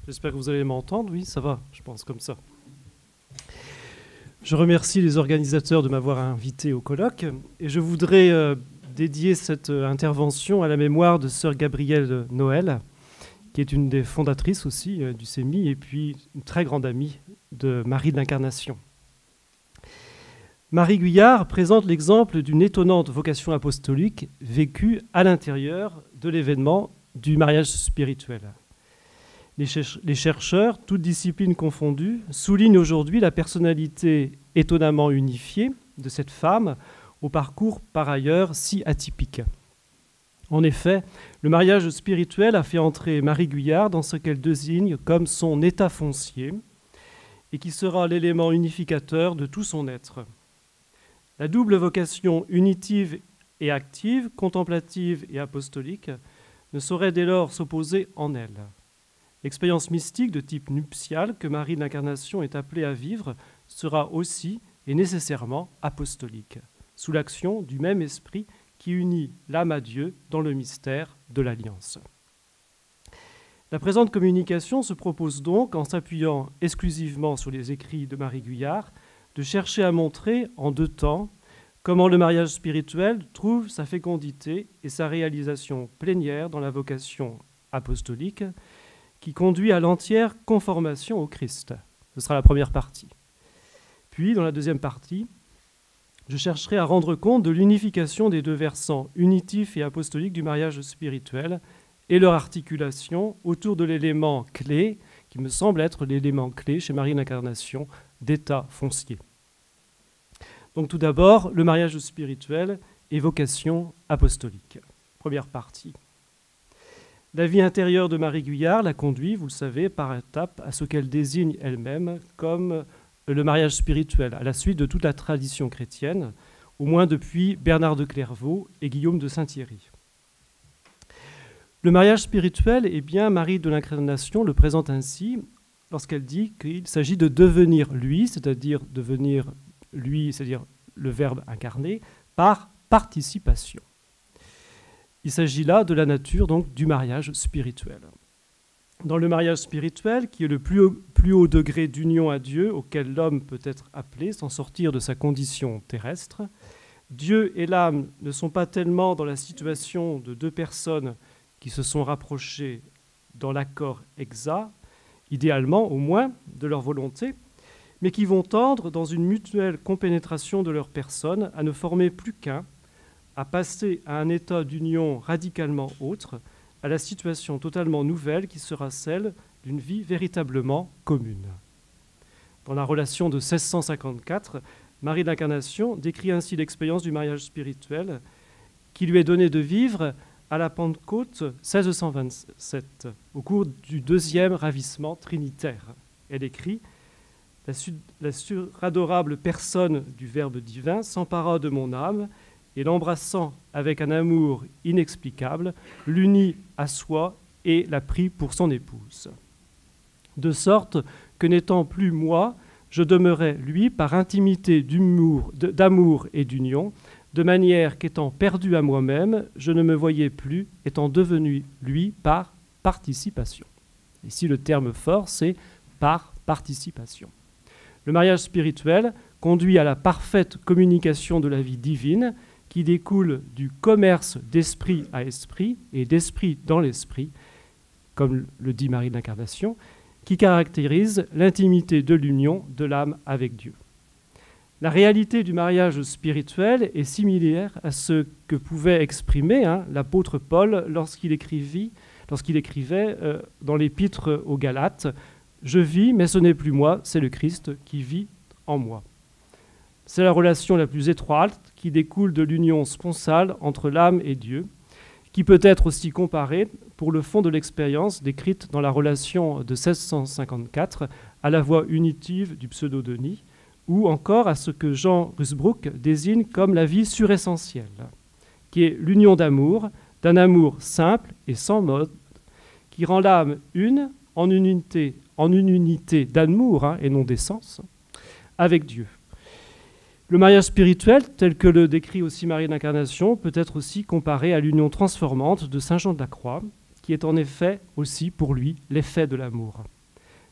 J'espère que vous allez m'entendre. Oui, ça va, je pense comme ça. Je remercie les organisateurs de m'avoir invité au colloque et je voudrais dédier cette intervention à la mémoire de sœur Gabrielle Noël, qui est une des fondatrices aussi du CEMI et puis une très grande amie de Marie de l'Incarnation. Marie Guyard présente l'exemple d'une étonnante vocation apostolique vécue à l'intérieur de l'événement du mariage spirituel. Les chercheurs, toutes disciplines confondues, soulignent aujourd'hui la personnalité étonnamment unifiée de cette femme au parcours par ailleurs si atypique. En effet, le mariage spirituel a fait entrer Marie Guyard dans ce qu'elle désigne comme son état foncier et qui sera l'élément unificateur de tout son être. La double vocation unitive et active, contemplative et apostolique, ne saurait dès lors s'opposer en elle. L'expérience mystique de type nuptial que Marie de l'Incarnation est appelée à vivre sera aussi et nécessairement apostolique, sous l'action du même esprit qui unit l'âme à Dieu dans le mystère de l'Alliance. La présente communication se propose donc, en s'appuyant exclusivement sur les écrits de Marie Guyard, de chercher à montrer en deux temps comment le mariage spirituel trouve sa fécondité et sa réalisation plénière dans la vocation apostolique qui conduit à l'entière conformation au Christ. Ce sera la première partie. Puis, dans la deuxième partie, je chercherai à rendre compte de l'unification des deux versants unitifs et apostoliques du mariage spirituel et leur articulation autour de l'élément clé, qui me semble être l'élément clé chez Marie de l'Incarnation, d'état foncier. Donc tout d'abord, le mariage spirituel et vocation apostolique. Première partie. La vie intérieure de Marie Guyard la conduit, vous le savez, par étapes à ce qu'elle désigne elle-même comme le mariage spirituel, à la suite de toute la tradition chrétienne, au moins depuis Bernard de Clairvaux et Guillaume de Saint-Thierry. Le mariage spirituel, eh bien, Marie de l'Incarnation le présente ainsi lorsqu'elle dit qu'il s'agit de devenir lui, c'est-à-dire devenir lui, c'est-à-dire le Verbe incarné, par participation. Il s'agit là de la nature donc, du mariage spirituel. Dans le mariage spirituel, qui est le plus haut degré d'union à Dieu auquel l'homme peut être appelé sans sortir de sa condition terrestre, Dieu et l'âme ne sont pas tellement dans la situation de deux personnes qui se sont rapprochées dans l'accord exact, idéalement au moins de leur volonté, mais qui vont tendre dans une mutuelle compénétration de leur personne à ne former plus qu'un, à passer à un état d'union radicalement autre, à la situation totalement nouvelle qui sera celle d'une vie véritablement commune. Dans la relation de 1654, Marie de l'Incarnation décrit ainsi l'expérience du mariage spirituel qui lui est donnée de vivre à la Pentecôte 1627, au cours du deuxième ravissement trinitaire. Elle écrit « La suradorable personne du Verbe divin s'empara de mon âme et l'embrassant avec un amour inexplicable, l'unit à soi et la prit pour son épouse. De sorte que n'étant plus moi, je demeurais lui par intimité d'amour et d'union, de manière qu'étant perdu à moi-même, je ne me voyais plus, étant devenu lui par participation. » Ici, le terme fort, c'est « par participation ». Le mariage spirituel conduit à la parfaite communication de la vie divine, qui découle du commerce d'esprit à esprit et d'esprit dans l'esprit, comme le dit Marie de l'Incarnation, qui caractérise l'intimité de l'union de l'âme avec Dieu. La réalité du mariage spirituel est similaire à ce que pouvait exprimer l'apôtre Paul lorsqu'il écrivait dans l'épître aux Galates « Je vis, mais ce n'est plus moi, c'est le Christ qui vit en moi ». C'est la relation la plus étroite qui découle de l'union sponsale entre l'âme et Dieu, qui peut être aussi comparée, pour le fond de l'expérience décrite dans la relation de 1654, à la voie unitive du pseudo-Denis, ou encore à ce que Jean Rusbrook désigne comme la vie suressentielle, qui est l'union d'amour, d'un amour simple et sans mode, qui rend l'âme une, en une unité d'amour et non d'essence, avec Dieu. Le mariage spirituel, tel que le décrit aussi Marie de l'Incarnation, peut être aussi comparé à l'union transformante de Saint Jean de la Croix, qui est en effet aussi pour lui l'effet de l'amour.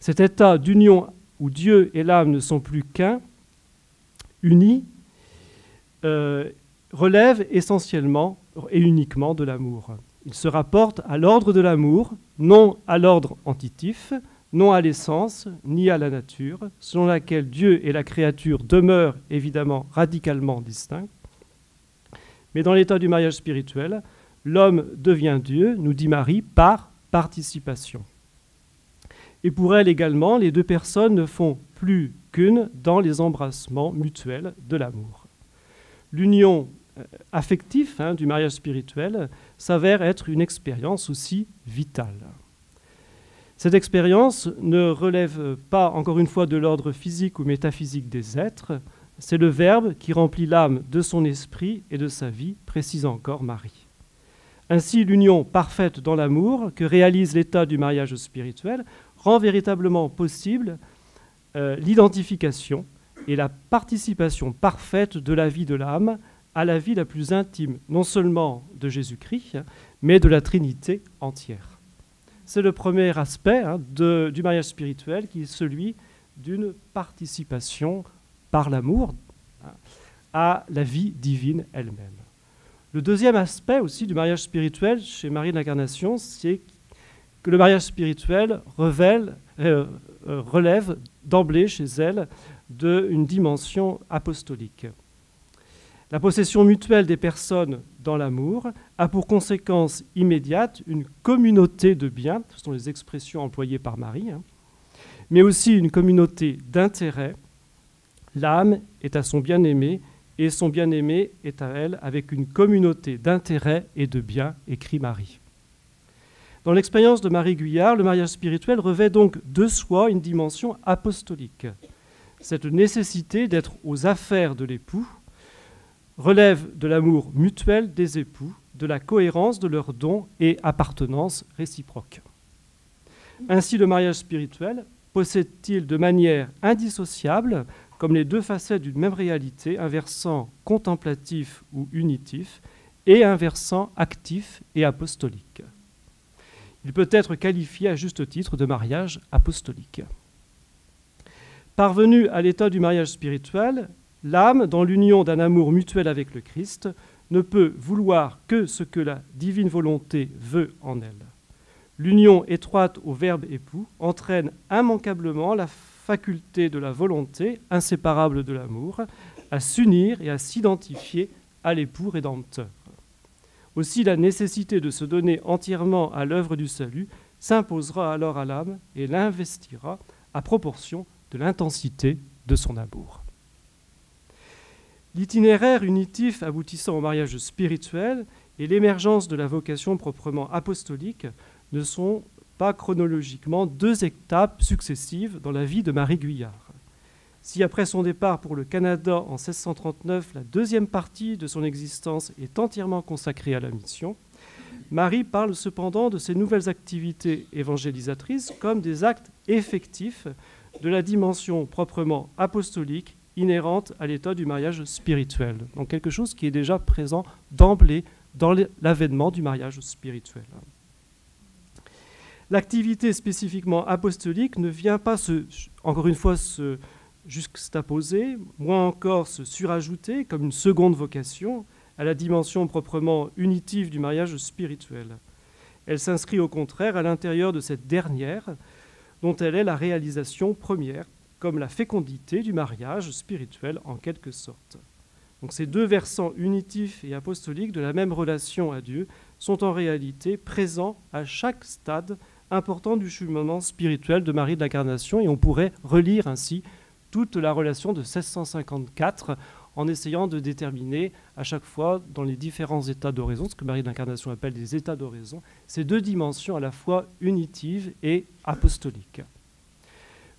Cet état d'union où Dieu et l'âme ne sont plus qu'un, unis, relève essentiellement et uniquement de l'amour. Il se rapporte à l'ordre de l'amour, non à l'ordre entitif, non à l'essence, ni à la nature, selon laquelle Dieu et la créature demeurent évidemment radicalement distincts. Mais dans l'état du mariage spirituel, l'homme devient Dieu, nous dit Marie, par participation. Et pour elle également, les deux personnes ne font plus qu'une dans les embrassements mutuels de l'amour. L'union affective du mariage spirituel s'avère être une expérience aussi vitale. Cette expérience ne relève pas, encore une fois, de l'ordre physique ou métaphysique des êtres. C'est le Verbe qui remplit l'âme de son esprit et de sa vie, précise encore Marie. Ainsi, l'union parfaite dans l'amour que réalise l'état du mariage spirituel rend véritablement possible l'identification et la participation parfaite de la vie de l'âme à la vie la plus intime, non seulement de Jésus-Christ, mais de la Trinité entière. C'est le premier aspect du mariage spirituel qui est celui d'une participation par l'amour à la vie divine elle-même. Le deuxième aspect aussi du mariage spirituel chez Marie de l'Incarnation, c'est que le mariage spirituel relève d'emblée chez elle d'une dimension apostolique. La possession mutuelle des personnes dans l'amour a pour conséquence immédiate une communauté de biens, ce sont les expressions employées par Marie, mais aussi une communauté d'intérêts. L'âme est à son bien-aimé et son bien-aimé est à elle avec une communauté d'intérêts et de biens, écrit Marie. Dans l'expérience de Marie Guyard, le mariage spirituel revêt donc de soi une dimension apostolique. Cette nécessité d'être aux affaires de l'époux relève de l'amour mutuel des époux, de la cohérence de leurs dons et appartenance réciproque. Ainsi, le mariage spirituel possède-t-il de manière indissociable, comme les deux facettes d'une même réalité, un versant contemplatif ou unitif et un versant actif et apostolique. Il peut être qualifié à juste titre de mariage apostolique. Parvenu à l'état du mariage spirituel, l'âme, dans l'union d'un amour mutuel avec le Christ, ne peut vouloir que ce que la divine volonté veut en elle. L'union étroite au Verbe époux entraîne immanquablement la faculté de la volonté, inséparable de l'amour, à s'unir et à s'identifier à l'époux rédempteur. Aussi, la nécessité de se donner entièrement à l'œuvre du salut s'imposera alors à l'âme et l'investira à proportion de l'intensité de son amour. L'itinéraire unitif aboutissant au mariage spirituel et l'émergence de la vocation proprement apostolique ne sont pas chronologiquement deux étapes successives dans la vie de Marie Guyard. Si après son départ pour le Canada en 1639, la deuxième partie de son existence est entièrement consacrée à la mission, Marie parle cependant de ses nouvelles activités évangélisatrices comme des actes effectifs de la dimension proprement apostolique inhérente à l'état du mariage spirituel. Donc quelque chose qui est déjà présent d'emblée dans l'avènement du mariage spirituel. L'activité spécifiquement apostolique ne vient pas, encore une fois, se juxtaposer, moins encore se surajouter comme une seconde vocation à la dimension proprement unitive du mariage spirituel. Elle s'inscrit au contraire à l'intérieur de cette dernière, dont elle est la réalisation première, comme la fécondité du mariage spirituel en quelque sorte. Donc ces deux versants unitifs et apostoliques de la même relation à Dieu sont en réalité présents à chaque stade important du cheminement spirituel de Marie de l'Incarnation, et on pourrait relire ainsi toute la relation de 1654 en essayant de déterminer à chaque fois dans les différents états d'oraison, ce que Marie de l'Incarnation appelle des états d'oraison, ces deux dimensions à la fois unitives et apostoliques.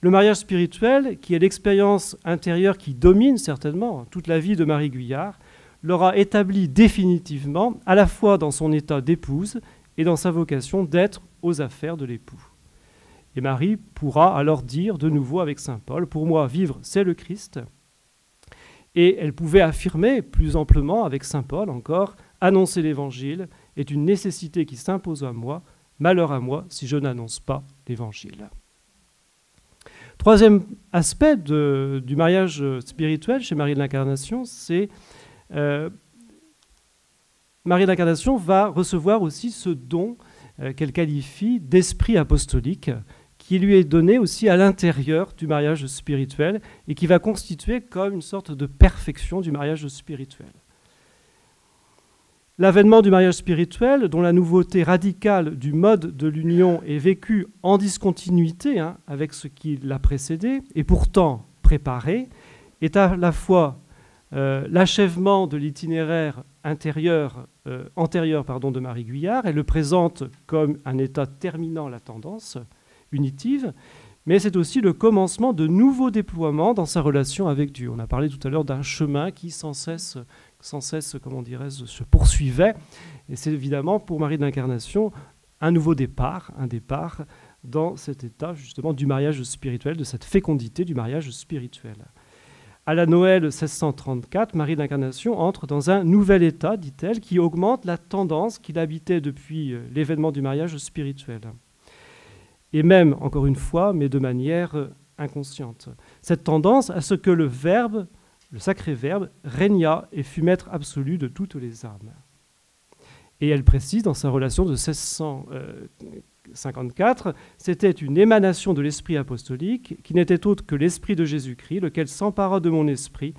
Le mariage spirituel, qui est l'expérience intérieure qui domine certainement toute la vie de Marie Guyard, l'aura établi définitivement à la fois dans son état d'épouse et dans sa vocation d'être aux affaires de l'époux. Et Marie pourra alors dire de nouveau avec saint Paul, « Pour moi, vivre, c'est le Christ ». Et elle pouvait affirmer plus amplement avec saint Paul encore, « Annoncer l'Évangile est une nécessité qui s'impose à moi, malheur à moi si je n'annonce pas l'Évangile ». Troisième aspect du mariage spirituel chez Marie de l'Incarnation, c'est Marie de l'Incarnation va recevoir aussi ce don qu'elle qualifie d'esprit apostolique, qui lui est donné aussi à l'intérieur du mariage spirituel et qui va constituer comme une sorte de perfection du mariage spirituel. L'avènement du mariage spirituel, dont la nouveauté radicale du mode de l'union est vécue en discontinuité avec ce qui l'a précédé, et pourtant préparé, est à la fois l'achèvement de l'itinéraire antérieur de Marie Guyard. Elle le présente comme un état terminant la tendance unitive, mais c'est aussi le commencement de nouveaux déploiements dans sa relation avec Dieu. On a parlé tout à l'heure d'un chemin qui sans cesse, comment dirais-je, se poursuivait. Et c'est évidemment pour Marie de l'Incarnation un nouveau départ, dans cet état justement du mariage spirituel, de cette fécondité du mariage spirituel. À la Noël 1634, Marie de l'Incarnation entre dans un nouvel état, dit-elle, qui augmente la tendance qu'il habitait depuis l'événement du mariage spirituel. Et même, encore une fois, mais de manière inconsciente. Cette tendance à ce que le Verbe, le sacré Verbe, régna et fut maître absolu de toutes les âmes. Et elle précise dans sa relation de 1654, c'était une émanation de l'esprit apostolique qui n'était autre que l'esprit de Jésus-Christ, lequel s'empara de mon esprit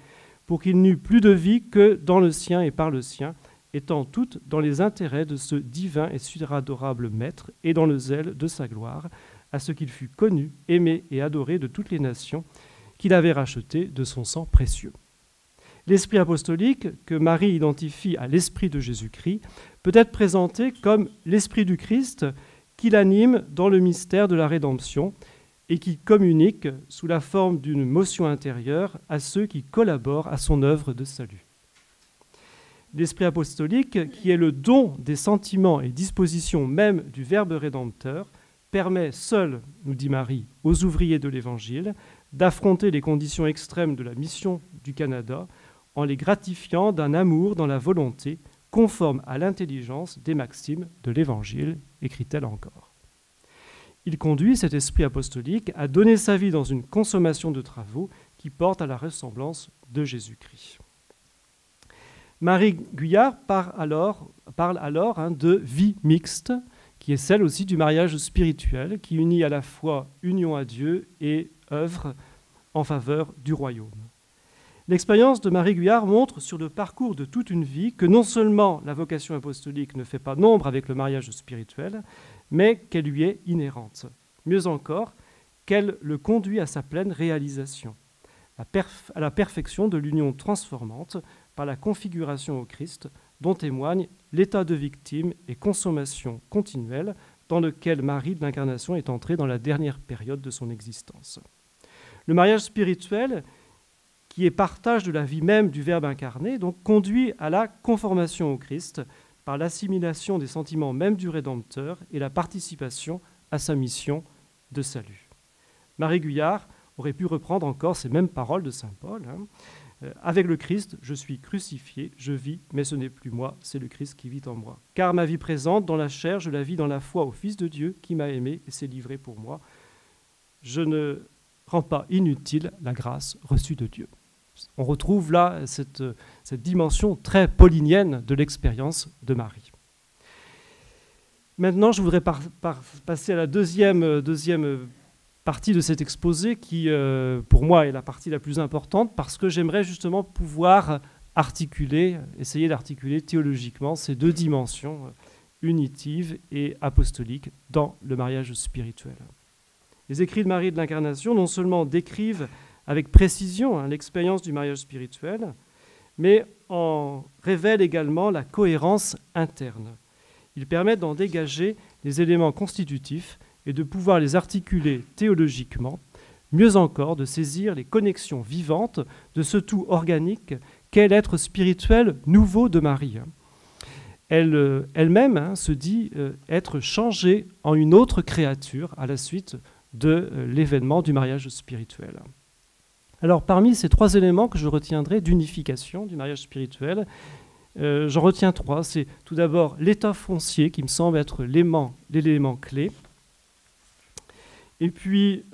pour qu'il n'eût plus de vie que dans le sien et par le sien, étant toutes dans les intérêts de ce divin et suradorable Maître et dans le zèle de sa gloire, à ce qu'il fût connu, aimé et adoré de toutes les nations qu'il avait rachetées de son sang précieux. L'esprit apostolique, que Marie identifie à l'esprit de Jésus-Christ, peut être présenté comme l'esprit du Christ qui l'anime dans le mystère de la rédemption et qui communique sous la forme d'une motion intérieure à ceux qui collaborent à son œuvre de salut. L'esprit apostolique, qui est le don des sentiments et dispositions même du Verbe rédempteur, permet seul, nous dit Marie, aux ouvriers de l'Évangile, d'affronter les conditions extrêmes de la mission du Canada en les gratifiant d'un amour dans la volonté conforme à l'intelligence des maximes de l'Évangile, écrit-elle encore. Il conduit cet esprit apostolique à donner sa vie dans une consommation de travaux qui porte à la ressemblance de Jésus-Christ. Marie Guyard parle alors de vie mixte, qui est celle aussi du mariage spirituel, qui unit à la fois union à Dieu et œuvre en faveur du royaume. L'expérience de Marie Guyard montre sur le parcours de toute une vie que non seulement la vocation apostolique ne fait pas nombre avec le mariage spirituel, mais qu'elle lui est inhérente. Mieux encore, qu'elle le conduit à sa pleine réalisation, à la perfection de l'union transformante par la configuration au Christ, dont témoigne l'état de victime et consommation continuelle dans lequel Marie de l'Incarnation est entrée dans la dernière période de son existence. Le mariage spirituel, qui est partage de la vie même du Verbe incarné, donc conduit à la conformation au Christ par l'assimilation des sentiments même du Rédempteur et la participation à sa mission de salut. Marie Guyard aurait pu reprendre encore ces mêmes paroles de saint Paul. Avec le Christ, je suis crucifié, je vis, mais ce n'est plus moi, c'est le Christ qui vit en moi. Car ma vie présente dans la chair, je la vis dans la foi au Fils de Dieu qui m'a aimé et s'est livré pour moi. Je ne rends pas inutile la grâce reçue de Dieu. On retrouve là cette dimension très paulinienne de l'expérience de Marie. Maintenant, je voudrais passer à la deuxième partie de cet exposé qui, pour moi, est la partie la plus importante parce que j'aimerais justement pouvoir essayer d'articuler théologiquement ces deux dimensions unitives et apostoliques dans le mariage spirituel. Les écrits de Marie de l'Incarnation non seulement décrivent avec précision l'expérience du mariage spirituel, mais en révèlent également la cohérence interne. Ils permettent d'en dégager les éléments constitutifs et de pouvoir les articuler théologiquement, mieux encore de saisir les connexions vivantes de ce tout organique qu'est l'être spirituel nouveau de Marie. Elle-même se dit être changée en une autre créature à la suite de l'événement du mariage spirituel. Alors, parmi ces trois éléments que je retiendrai d'unification du mariage spirituel, j'en retiens trois. C'est tout d'abord l'état foncier qui me semble être l'élément clé. Et puis,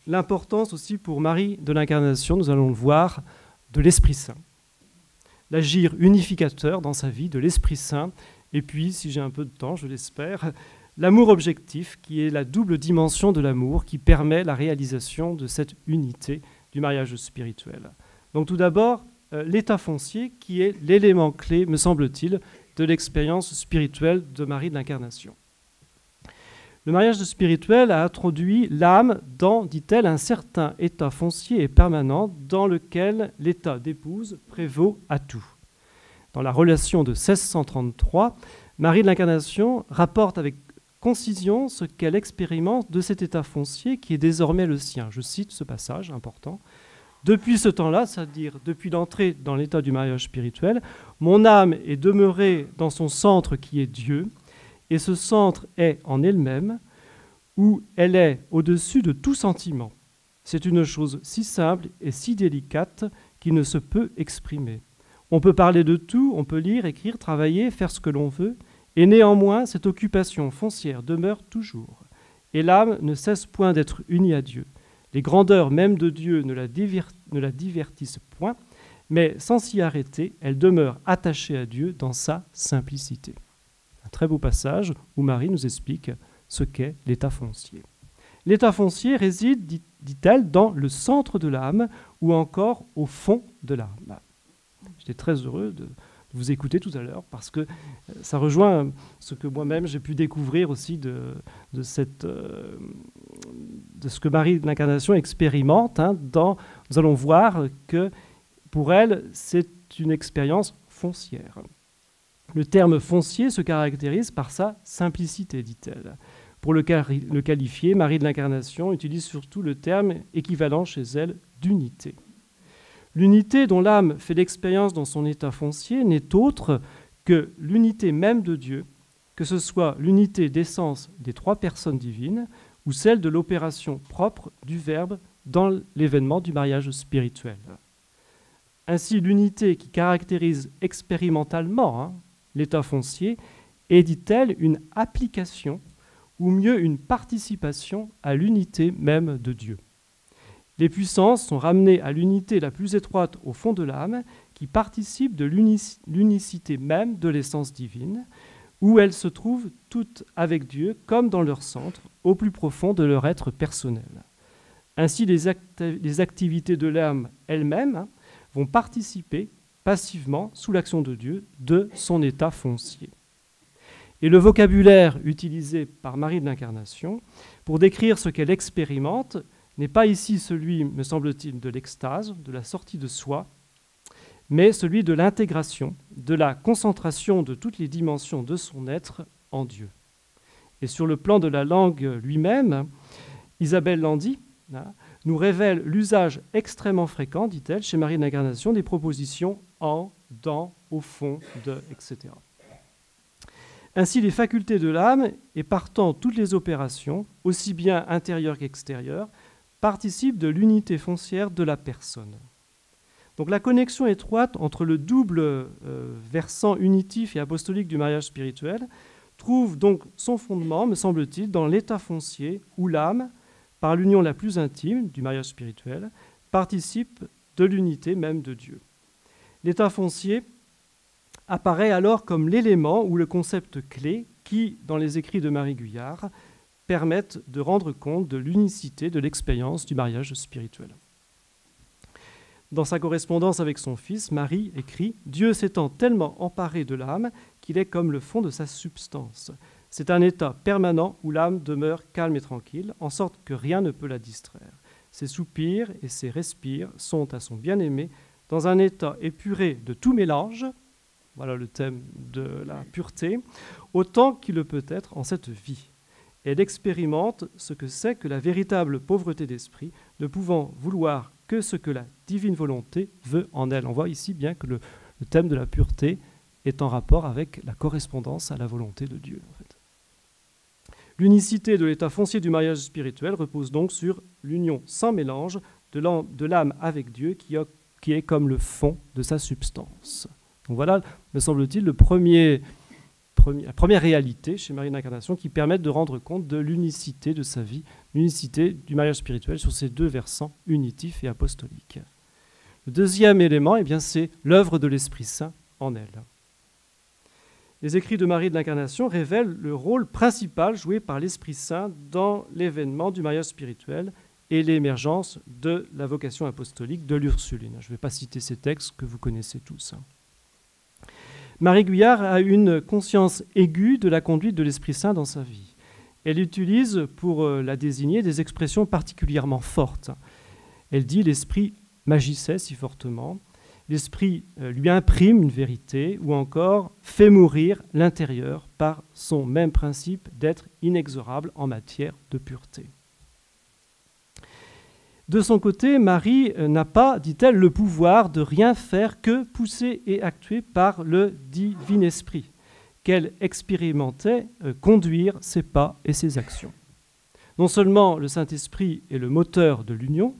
l'importance aussi pour Marie de l'Incarnation, nous allons le voir, de l'Esprit Saint. L'agir unificateur dans sa vie de l'Esprit Saint, et puis, si j'ai un peu de temps, je l'espère, l'amour objectif, qui est la double dimension de l'amour, qui permet la réalisation de cette unité du mariage spirituel. Donc tout d'abord, l'état foncier, qui est l'élément clé, me semble-t-il, de l'expérience spirituelle de Marie de l'Incarnation. Le mariage spirituel a introduit l'âme dans, dit-elle, un certain état foncier et permanent dans lequel l'état d'épouse prévaut à tout. Dans la relation de 1633, Marie de l'Incarnation rapporte avec concision ce qu'elle expérimente de cet état foncier qui est désormais le sien. Je cite ce passage important. « Depuis ce temps-là, c'est-à-dire depuis l'entrée dans l'état du mariage spirituel, mon âme est demeurée dans son centre qui est Dieu, et ce centre est en elle-même, où elle est au-dessus de tout sentiment. C'est une chose si simple et si délicate qu'il ne se peut exprimer. On peut parler de tout, on peut lire, écrire, travailler, faire ce que l'on veut, et néanmoins, cette occupation foncière demeure toujours. Et l'âme ne cesse point d'être unie à Dieu. Les grandeurs même de Dieu ne la divertissent point, mais sans s'y arrêter, elle demeure attachée à Dieu dans sa simplicité. » Un très beau passage où Marie nous explique ce qu'est l'état foncier. L'état foncier réside, dit-elle, dans le centre de l'âme ou encore au fond de l'âme. J'étais très heureux de vous écouter tout à l'heure parce que ça rejoint ce que moi-même j'ai pu découvrir aussi de ce que Marie de l'Incarnation expérimente. Nous allons voir que pour elle, c'est une expérience foncière. Le terme foncier se caractérise par sa simplicité, dit-elle. Pour le qualifier, Marie de l'Incarnation utilise surtout le terme équivalent chez elle d'unité. L'unité dont l'âme fait l'expérience dans son état foncier n'est autre que l'unité même de Dieu, que ce soit l'unité d'essence des trois personnes divines ou celle de l'opération propre du Verbe dans l'événement du mariage spirituel. Ainsi, l'unité qui caractérise expérimentalement l'état foncier est, dit-elle, une application ou mieux une participation à l'unité même de Dieu. Les puissances sont ramenées à l'unité la plus étroite au fond de l'âme, qui participe de l'unicité même de l'essence divine, où elles se trouvent toutes avec Dieu, comme dans leur centre, au plus profond de leur être personnel. Ainsi, les activités de l'âme elle-même vont participer passivement, sous l'action de Dieu, de son état foncier. Et le vocabulaire utilisé par Marie de l'Incarnation pour décrire ce qu'elle expérimente n'est pas ici celui, me semble-t-il, de l'extase, de la sortie de soi, mais celui de l'intégration, de la concentration de toutes les dimensions de son être en Dieu. Et sur le plan de la langue lui-même, Isabelle Landy nous révèle l'usage extrêmement fréquent, dit-elle, chez Marie de l'Incarnation, des propositions en, dans, au fond, de, etc. Ainsi, les facultés de l'âme, et partant toutes les opérations, aussi bien intérieures qu'extérieures, participent de l'unité foncière de la personne. Donc la connexion étroite entre le double versant unitif et apostolique du mariage spirituel trouve donc son fondement, me semble-t-il, dans l'état foncier où l'âme, par l'union la plus intime du mariage spirituel, participe de l'unité même de Dieu. L'état foncier apparaît alors comme l'élément ou le concept clé qui, dans les écrits de Marie Guyard, permettent de rendre compte de l'unicité de l'expérience du mariage spirituel. Dans sa correspondance avec son fils, Marie écrit « Dieu s'étant tellement emparé de l'âme qu'il est comme le fond de sa substance. C'est un état permanent où l'âme demeure calme et tranquille, en sorte que rien ne peut la distraire. Ses soupirs et ses respires sont à son bien-aimé dans un état épuré de tout mélange, voilà le thème de la pureté, autant qu'il le peut être en cette vie. Elle expérimente ce que c'est que la véritable pauvreté d'esprit, ne pouvant vouloir que ce que la divine volonté veut en elle. » On voit ici bien que le thème de la pureté est en rapport avec la correspondance à la volonté de Dieu. En fait. L'unicité de l'état foncier du mariage spirituel repose donc sur l'union sans mélange de l'âme avec Dieu qui est comme le fond de sa substance. Donc voilà, me semble-t-il, le premier la première réalité chez Marie de l'Incarnation qui permettent de rendre compte de l'unicité de sa vie, l'unicité du mariage spirituel sur ces deux versants unitifs et apostoliques. Le deuxième élément, eh bien, c'est l'œuvre de l'Esprit Saint en elle. Les écrits de Marie de l'Incarnation révèlent le rôle principal joué par l'Esprit Saint dans l'événement du mariage spirituel et l'émergence de la vocation apostolique de l'Ursuline. Je ne vais pas citer ces textes que vous connaissez tous. Marie Guyard a une conscience aiguë de la conduite de l'Esprit Saint dans sa vie. Elle utilise pour la désigner des expressions particulièrement fortes. Elle dit « l'Esprit m'agissait si fortement », l'Esprit lui imprime une vérité, ou encore fait mourir l'intérieur par son même principe d'être inexorable en matière de pureté. De son côté, Marie n'a pas, dit-elle, le pouvoir de rien faire que poussée et actuée par le divin esprit, qu'elle expérimentait conduire ses pas et ses actions. Non seulement le Saint-Esprit est le moteur de l'union,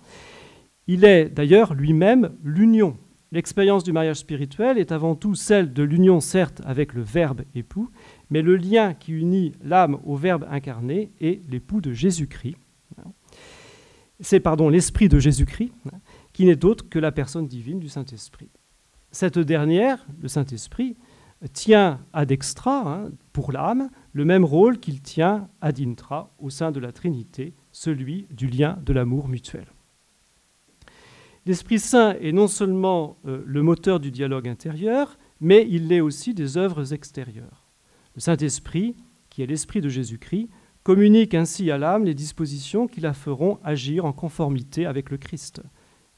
il est d'ailleurs lui-même l'union. L'expérience du mariage spirituel est avant tout celle de l'union, certes, avec le Verbe époux, mais le lien qui unit l'âme au Verbe incarné est l'époux de Jésus-Christ. C'est l'esprit de Jésus-Christ, qui n'est autre que la personne divine du Saint-Esprit. Cette dernière, le Saint-Esprit, tient ad extra, pour l'âme, le même rôle qu'il tient ad intra au sein de la Trinité, celui du lien de l'amour mutuel. L'Esprit Saint est non seulement le moteur du dialogue intérieur, mais il l'est aussi des œuvres extérieures. Le Saint-Esprit, qui est l'Esprit de Jésus-Christ, communique ainsi à l'âme les dispositions qui la feront agir en conformité avec le Christ.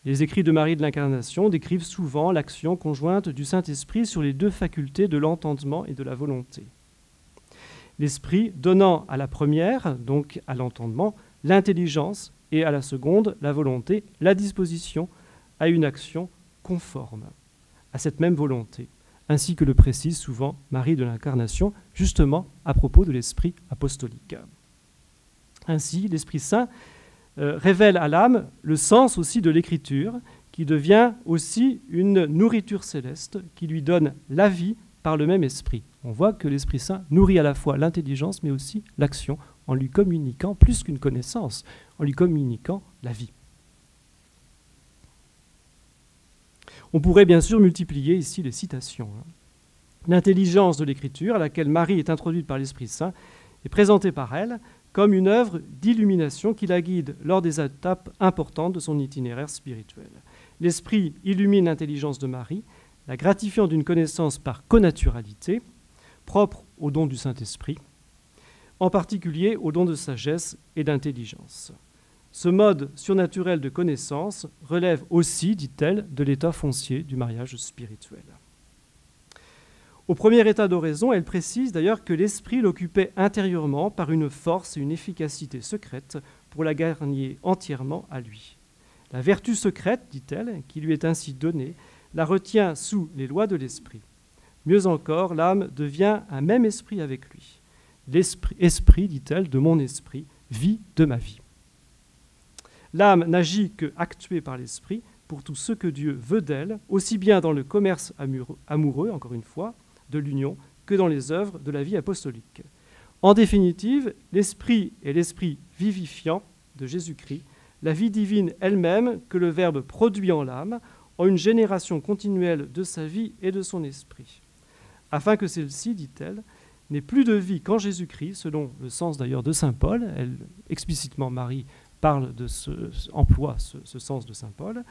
Les écrits de Marie de l'Incarnation décrivent souvent l'action conjointe du Saint-Esprit sur les deux facultés de l'entendement et de la volonté. L'Esprit donnant à la première, donc à l'entendement, l'intelligence, et à la seconde, la volonté, la disposition à une action conforme à cette même volonté, ainsi que le précise souvent Marie de l'Incarnation, justement à propos de l'Esprit apostolique. Ainsi, l'Esprit Saint révèle à l'âme le sens aussi de l'Écriture, qui devient aussi une nourriture céleste qui lui donne la vie par le même Esprit. On voit que l'Esprit Saint nourrit à la fois l'intelligence, mais aussi l'action, en lui communiquant plus qu'une connaissance, en lui communiquant la vie. On pourrait bien sûr multiplier ici les citations. L'intelligence de l'Écriture, à laquelle Marie est introduite par l'Esprit Saint, est présentée par elle comme une œuvre d'illumination qui la guide lors des étapes importantes de son itinéraire spirituel. L'Esprit illumine l'intelligence de Marie, la gratifiant d'une connaissance par connaturalité, propre au don du Saint-Esprit, en particulier au don de sagesse et d'intelligence. Ce mode surnaturel de connaissance relève aussi, dit-elle, de l'état foncier du mariage spirituel. Au premier état d'oraison, elle précise d'ailleurs que l'Esprit l'occupait intérieurement par une force et une efficacité secrète pour la gagner entièrement à lui. La vertu secrète, dit-elle, qui lui est ainsi donnée, la retient sous les lois de l'Esprit. Mieux encore, l'âme devient un même esprit avec lui. L'esprit, dit-elle, de mon esprit, vie de ma vie. L'âme n'agit que actuée par l'esprit pour tout ce que Dieu veut d'elle, aussi bien dans le commerce amoureux, encore une fois, de l'union, que dans les œuvres de la vie apostolique. En définitive, l'esprit est l'esprit vivifiant de Jésus-Christ, la vie divine elle-même que le Verbe produit en l'âme, en une génération continuelle de sa vie et de son esprit. Afin que celle-ci, dit-elle, n'ait plus de vie qu'en Jésus-Christ, selon le sens d'ailleurs de saint Paul. Elle, explicitement, Marie parle de emploie ce sens de saint Paul,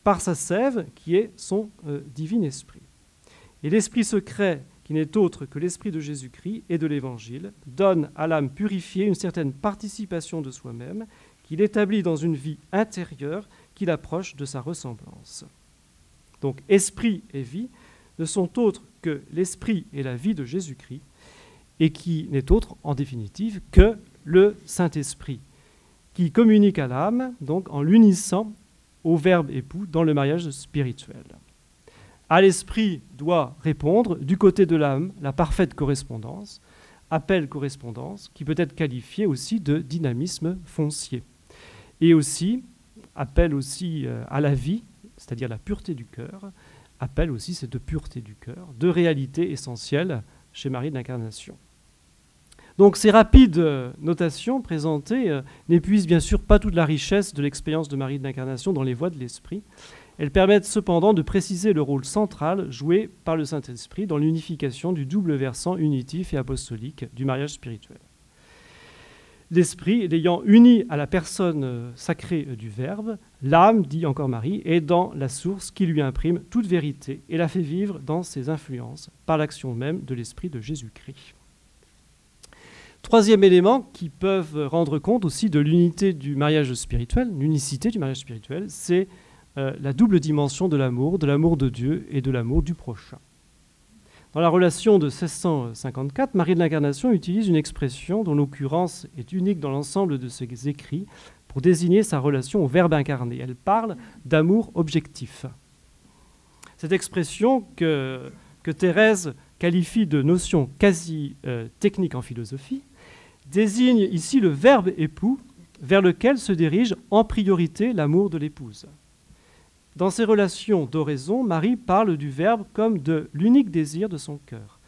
par sa sève qui est son divin esprit. Et l'esprit secret, qui n'est autre que l'esprit de Jésus-Christ et de l'Évangile, donne à l'âme purifiée une certaine participation de soi-même, qu'il établit dans une vie intérieure qui l'approche de sa ressemblance. Donc, esprit et vie ne sont autres que l'esprit et la vie de Jésus-Christ, et qui n'est autre, en définitive, que le Saint-Esprit, qui communique à l'âme, donc en l'unissant au Verbe époux dans le mariage spirituel. À l'esprit doit répondre, du côté de l'âme, la parfaite correspondance, appel-correspondance, qui peut être qualifiée aussi de dynamisme foncier. Et aussi, appel aussi à la vie, c'est-à-dire la pureté du cœur, appelle aussi cette pureté du cœur, deux réalités essentielles chez Marie de l'Incarnation. Donc ces rapides notations présentées n'épuisent bien sûr pas toute la richesse de l'expérience de Marie de l'Incarnation dans les voies de l'Esprit. Elles permettent cependant de préciser le rôle central joué par le Saint-Esprit dans l'unification du double versant unitif et apostolique du mariage spirituel. L'Esprit, l'ayant uni à la personne sacrée du Verbe, l'âme, dit encore Marie, est dans la source qui lui imprime toute vérité et la fait vivre dans ses influences par l'action même de l'Esprit de Jésus-Christ. Troisième élément qui peuvent rendre compte aussi de l'unité du mariage spirituel, l'unicité du mariage spirituel, c'est la double dimension de l'amour de Dieu et de l'amour du prochain. Dans la relation de 1654, Marie de l'Incarnation utilise une expression dont l'occurrence est unique dans l'ensemble de ses écrits pour désigner sa relation au Verbe incarné. Elle parle d'amour objectif. Cette expression que Thérèse qualifie de notion quasi technique en philosophie désigne ici le Verbe époux vers lequel se dirige en priorité l'amour de l'épouse. Dans ses relations d'oraison, Marie parle du Verbe comme de l'unique désir de son cœur,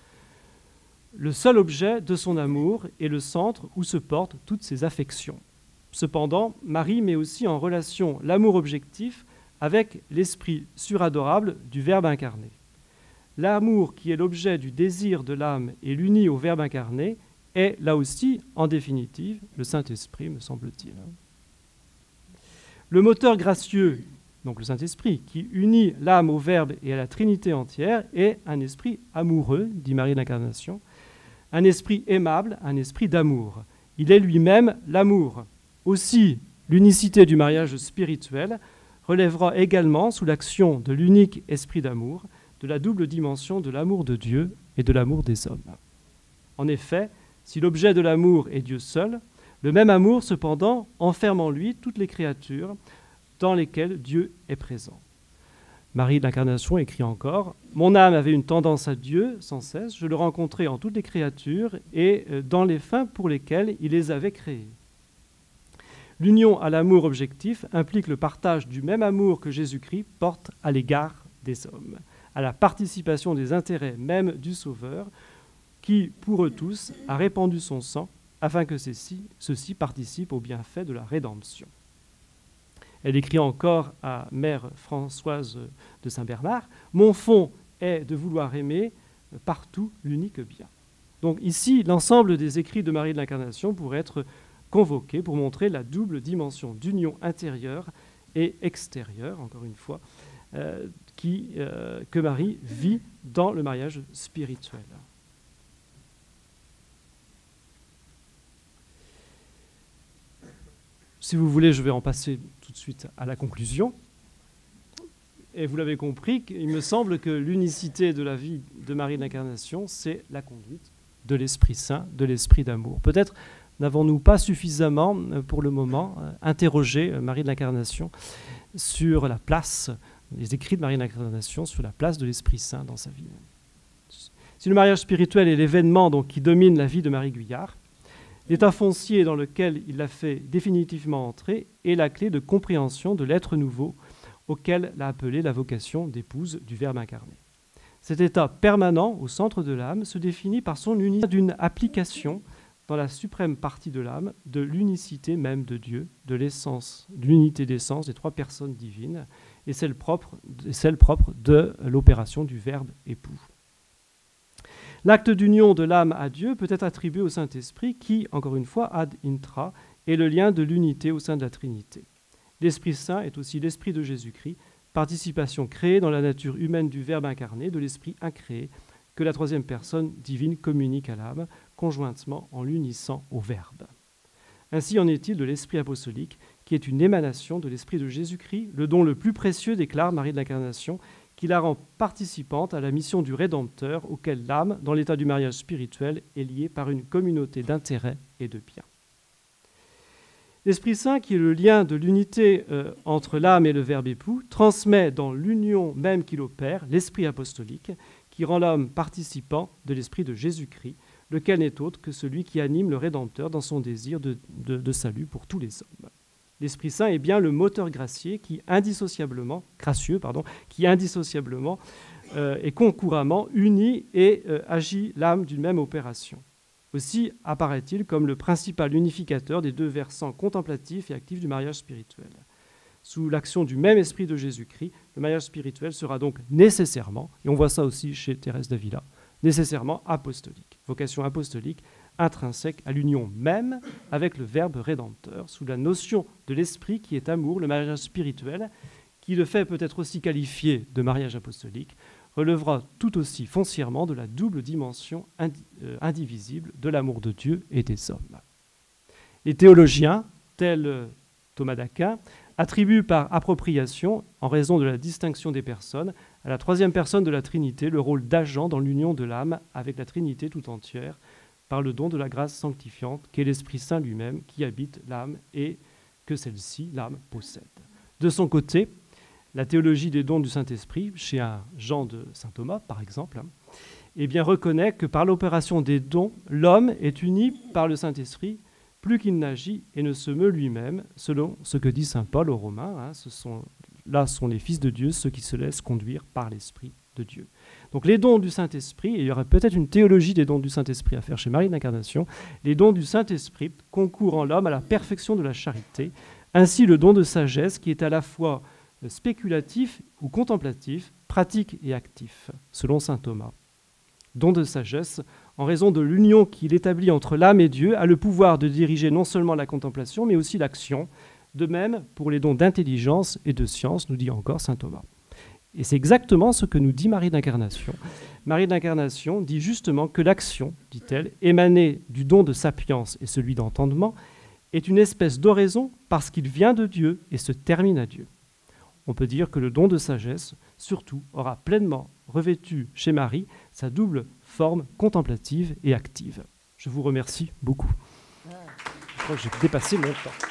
le seul objet de son amour et le centre où se portent toutes ses affections. Cependant, Marie met aussi en relation l'amour objectif avec l'esprit suradorable du Verbe incarné. L'amour qui est l'objet du désir de l'âme et l'unit au Verbe incarné est, là aussi, en définitive, le Saint-Esprit, me semble-t-il. Le moteur gracieux, donc le Saint-Esprit, qui unit l'âme au Verbe et à la Trinité entière, est un esprit amoureux, dit Marie de l'Incarnation, un esprit aimable, un esprit d'amour. Il est lui-même l'amour. Aussi, l'unicité du mariage spirituel relèvera également sous l'action de l'unique esprit d'amour, de la double dimension de l'amour de Dieu et de l'amour des hommes. En effet, si l'objet de l'amour est Dieu seul, le même amour, cependant, enferme en lui toutes les créatures dans lesquelles Dieu est présent. Marie de l'Incarnation écrit encore « Mon âme avait une tendance à Dieu sans cesse, je le rencontrais en toutes les créatures et dans les fins pour lesquelles il les avait créées. » L'union à l'amour objectif implique le partage du même amour que Jésus-Christ porte à l'égard des hommes, à la participation des intérêts même du Sauveur, qui, pour eux tous, a répandu son sang, afin que ceux-ci participent au bienfait de la rédemption. Elle écrit encore à Mère Françoise de Saint-Bernard « Mon fond est de vouloir aimer partout l'unique bien. » Donc ici, l'ensemble des écrits de Marie de l'Incarnation pourrait être convoqué pour montrer la double dimension d'union intérieure et extérieure, encore une fois, que Marie vit dans le mariage spirituel. Si vous voulez, je vais en passer tout de suite à la conclusion. Et vous l'avez compris, il me semble que l'unicité de la vie de Marie de l'Incarnation, c'est la conduite de l'Esprit Saint, de l'Esprit d'amour. Peut-être n'avons-nous pas suffisamment, pour le moment, interrogé Marie de l'Incarnation sur la place, les écrits de Marie de l'Incarnation sur la place de l'Esprit Saint dans sa vie. Si le mariage spirituel est l'événement donc, qui domine la vie de Marie Guyard, l'état foncier dans lequel il l'a fait définitivement entrer est la clé de compréhension de l'être nouveau auquel l'a appelé la vocation d'épouse du Verbe incarné. Cet état permanent au centre de l'âme se définit par son unité d'une application dans la suprême partie de l'âme de l'unicité même de Dieu, de l'essence, de l'unité d'essence des trois personnes divines et celle propre de l'opération du Verbe époux. L'acte d'union de l'âme à Dieu peut être attribué au Saint-Esprit qui, encore une fois, ad intra, est le lien de l'unité au sein de la Trinité. L'Esprit Saint est aussi l'Esprit de Jésus-Christ, participation créée dans la nature humaine du Verbe incarné, de l'Esprit incréé, que la troisième personne divine communique à l'âme, conjointement en l'unissant au Verbe. Ainsi en est-il de l'Esprit apostolique, qui est une émanation de l'Esprit de Jésus-Christ, le don le plus précieux, déclare Marie de l'Incarnation, qui la rend participante à la mission du Rédempteur, auquel l'âme, dans l'état du mariage spirituel, est liée par une communauté d'intérêts et de biens. L'Esprit Saint, qui est le lien de l'unité entre l'âme et le Verbe époux, transmet dans l'union même qu'il opère l'Esprit apostolique, qui rend l'homme participant de l'Esprit de Jésus-Christ, lequel n'est autre que celui qui anime le Rédempteur dans son désir de salut pour tous les hommes. L'Esprit Saint est bien le moteur gracieux qui indissociablement et concouramment unit et agit l'âme d'une même opération. Aussi apparaît-il comme le principal unificateur des deux versants contemplatifs et actifs du mariage spirituel. Sous l'action du même esprit de Jésus-Christ, le mariage spirituel sera donc nécessairement, et on voit ça aussi chez Thérèse d'Avila, nécessairement apostolique. Vocation apostolique intrinsèque à l'union même avec le Verbe rédempteur, sous la notion de l'esprit qui est amour, le mariage spirituel, qui le fait peut-être aussi qualifié de mariage apostolique, relèvera tout aussi foncièrement de la double dimension indivisible de l'amour de Dieu et des hommes. Les théologiens, tels Thomas d'Aquin, attribuent par appropriation, en raison de la distinction des personnes, à la troisième personne de la Trinité le rôle d'agent dans l'union de l'âme avec la Trinité tout entière, par le don de la grâce sanctifiante, qu'est l'Esprit Saint lui-même qui habite l'âme et que celle-ci, l'âme, possède. De son côté, la théologie des dons du Saint-Esprit, chez un Jean de saint Thomas par exemple, eh bien, reconnaît que par l'opération des dons, l'homme est uni par le Saint-Esprit plus qu'il n'agit et ne se meut lui-même, selon ce que dit saint Paul aux Romains. Là sont les fils de Dieu, ceux qui se laissent conduire par l'Esprit de Dieu. Donc les dons du Saint-Esprit, et il y aurait peut-être une théologie des dons du Saint-Esprit à faire chez Marie de l'Incarnation, les dons du Saint-Esprit concourent en l'homme à la perfection de la charité, ainsi le don de sagesse qui est à la fois spéculatif ou contemplatif, pratique et actif, selon saint Thomas. Don de sagesse, en raison de l'union qu'il établit entre l'âme et Dieu, a le pouvoir de diriger non seulement la contemplation, mais aussi l'action, de même pour les dons d'intelligence et de science, nous dit encore saint Thomas. Et c'est exactement ce que nous dit Marie d'Incarnation. Marie d'Incarnation dit justement que l'action, dit-elle, émanée du don de sapience et celui d'entendement, est une espèce d'oraison parce qu'il vient de Dieu et se termine à Dieu. On peut dire que le don de sagesse, surtout, aura pleinement revêtu chez Marie sa double forme contemplative et active. Je vous remercie beaucoup. Je crois que j'ai dépassé mon temps.